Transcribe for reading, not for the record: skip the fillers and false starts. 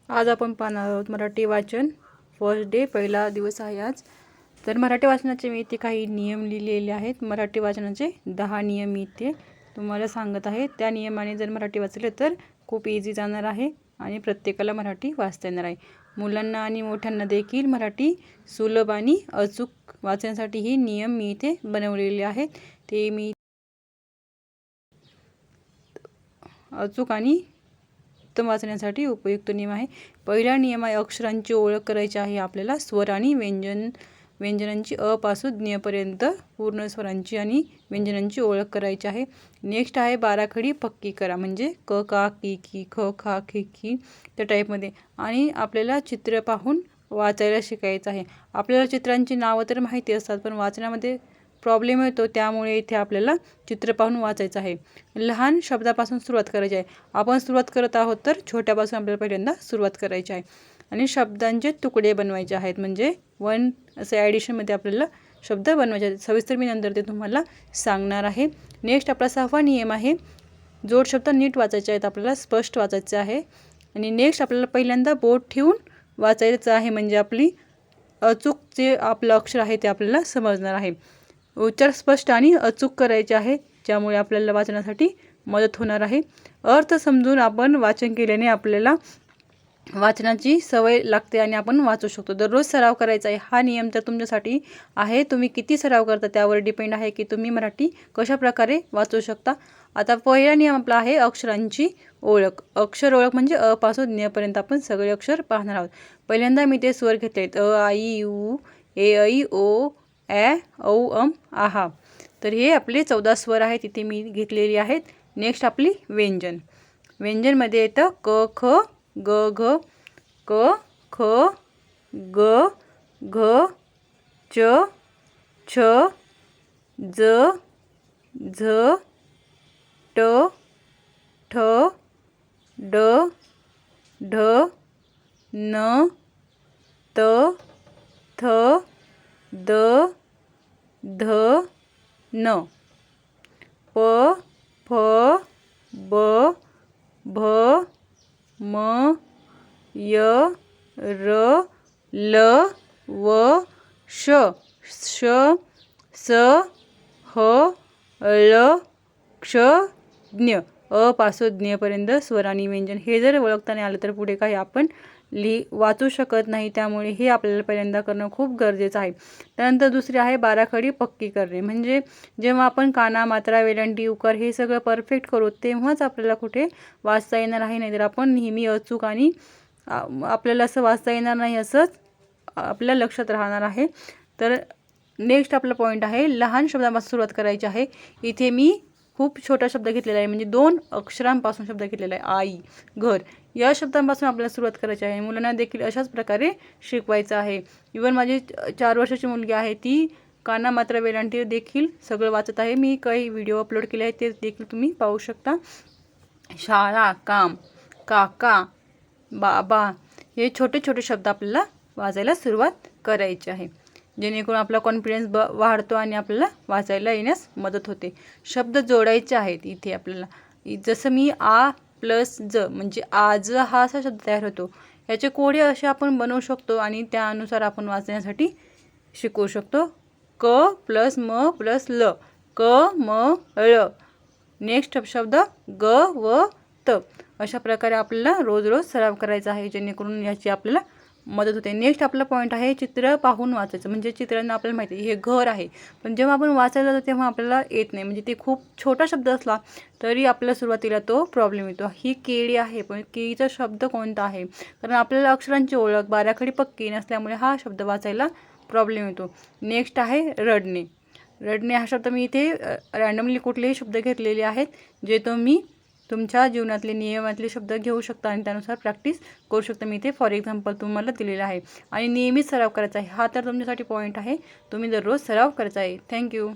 आज आपण पाहणार आहोत मराठी वाचन फर्स्ट डे, पहिला दिवस आहे आज. तर मराठी वाचनाचे मी इथे काही नियम लिहिलेले आहेत. मराठी वाचनाचे 10 नियम मी इथे तुम्हाला सांगत आहे. त्या नियमाने जर मराठी वाचले तर खूप इझी जाणार आहे आणि प्रत्येकाला मराठी वाचता येणार आहे. मुलांना आणि मोठ्यांना देखील मराठी सुलभ आणि अचूक वाचण्यासाठी हे नियम मी इथे बनवलेले आहेत. ते मी अचूक आणि उत्तम वाचण्यासाठी उपयुक्त नियम आहे. पहिला नियम आहे अक्षरांची ओळख करायची आहे आपल्याला. स्वर आणि व्यंजनांची अ पासून ज्ञपर्यंत पूर्ण स्वरांची आणि व्यंजनांची ओळख करायची आहे. नेक्स्ट आहे बाराखडी पक्की करा, म्हणजे क का की की ख खा खी की त्या टाईपमध्ये. आणि आपल्याला चित्र पाहून वाचायला शिकायचं आहे. आपल्याला चित्रांची नावं तर माहिती असतात पण वाचण्यामध्ये प्रॉब्लेम येतो, त्यामुळे इथे आपल्याला चित्र पाहून वाचायचं आहे. लहान शब्दापासून सुरुवात करायची आहे. आपण सुरुवात करत आहोत तर छोट्यापासून आपल्याला पहिल्यांदा सुरुवात करायची आहे. आणि शब्दांचे तुकडे बनवायचे आहेत, म्हणजे वन असे ॲडिशनमध्ये आपल्याला शब्द बनवायचे आहेत. सविस्तर मी नंतर ते तुम्हाला सांगणार आहे. नेक्स्ट आपला 6वा नियम आहे जोड शब्द नीट वाचायचे आहेत, आपल्याला स्पष्ट वाचायचे आहे. आणि नेक्स्ट आपल्याला पहिल्यांदा बोट ठेवून वाचायचं आहे, म्हणजे आपली अचूक जे आपलं अक्षर आहे ते आपल्याला समजणार आहे. उच्चार स्पष्ट आणि अचूक करायचे आहे, ज्यामुळे आपल्याला वाचण्यासाठी मदत होणार आहे. अर्थ समजून आपण वाचन केल्याने आपल्याला वाचनाची सवय लागते आणि आपण वाचू शकतो. दररोज सराव करायचा आहे. हा नियम तर तुमच्यासाठी आहे. तुम्ही किती सराव करता त्यावर डिपेंड आहे की तुम्ही मराठी कशा प्रकारे वाचू शकता. आता पहिला नियम आपला आहे अक्षरांची ओळख. अक्षर ओळख म्हणजे अ पासून ज्ञपर्यंत आपण सगळे अक्षर पाहणार आहोत. पहिल्यांदा मी ते स्वर घेतले आहेत. अ आई उ ए ऐ ओ ॲ औ अम आहा. तर हे आपले 14 स्वर आहेत, तिथे मी घेतलेली आहेत. नेक्स्ट आपली व्यंजन. व्यंजनमध्ये येतं क ख ग घ क ख ग घ च छ ज झ ट ठ ड ढ न त थ द ध न प फ ब भ म य र ल व श श स ह ळ क्ष ज्ञ. अ पासून ज्ञपर्यंत स्वर आणि व्यंजन हे जर ओळखता नाही आलं तर पुढे काही आपण वाचू शकत नाही, त्यामुळे हे आपल्याला पहिल्यांदा करणं खूप गरजेचं आहे. त्यानंतर दुसरे आहे बाराखडी पक्की करणे, म्हणजे जेव्हा आपण काना मात्रा वेलांटी उकार हे सगळं परफेक्ट करू तेव्हाच आपल्याला कुठे वाचता येणार आहे, नाहीतर आपण नेहमी अचूक आणि आपल्याला असं वाचता येणार नाही असंच आपल्या लक्षात राहणार आहे. तर नेक्स्ट आपला पॉईंट आहे लहान शब्दापासून सुरुवात करायची आहे. इथे मी खूप छोटा शब्द घेतलेला आहे, म्हणजे 2 अक्षरांपासून शब्द घेतलेला आहे. आई घर या शब्दांपासून आपल्याला सुरुवात करायची आहे. मुलांना देखील अशाच प्रकारे शिकवायचं आहे. इवन माझी 4 वर्षाची मुलगी आहे, ती काना मात्रा वेलांटी देखील सगळं वाचत आहे. मी काही व्हिडिओ अपलोड केले आहेत, ते देखील तुम्ही पाहू शकता. शाळा काम काका बाबा हे छोटे छोटे शब्द आपल्याला वाचायला सुरुवात करायची आहे, जेणेकरून आपला कॉन्फिडन्स वाढतो आणि आपल्याला वाचायला येण्यास मदत होते. शब्द जोडायचे आहेत इथे आपल्याला. जसं मी आ प्लस ज म्हणजे आज हा असा शब्द तयार होतो. याचे कोडे असे आपण बनवू शकतो आणि त्यानुसार आपण वाचण्यासाठी शिकवू शकतो. क प्लस म प्लस ल क म ळ. नेक्स्ट शब्द ग व त. अशा प्रकारे आपल्याला रोज रोज सराव करायचा आहे, जेणेकरून याची आपल्याला मदत होते. नेक्स्ट आपला पॉईंट आहे चित्र पाहून वाचायचं, म्हणजे चित्रांना आपल्याला माहिती आहे हे घर आहे, पण जेव्हा आपण वाचायला जातो तेव्हा आपल्याला येत नाही, म्हणजे ते खूप छोटा शब्द असला तरी आपल्याला सुरुवातीला तो प्रॉब्लेम येतो. ही केळी आहे, पण केळीचा शब्द कोणता आहे, कारण आपल्याला अक्षरांची ओळख बाराखडी पक्की नसल्यामुळे हा शब्द वाचायला प्रॉब्लेम येतो. नेक्स्ट आहे रडणे. रडणे हा शब्द मी इथे रॅन्डमली कुठलेही शब्द घेतलेले आहेत, जे तुम्ही तुमच्या जीवनातले नियमातले शब्द घेऊ शकता आणि त्यानुसार प्रॅक्टिस करू शकता. मी इथे फॉर एक्झाम्पल तुम्हाला दिलेलं आहे. आणि नेहमीच सराव करायचा आहे, हा तर तुमच्यासाठी पॉईंट आहे. तुम्ही दररोज सराव करायचा आहे. थँक्यू.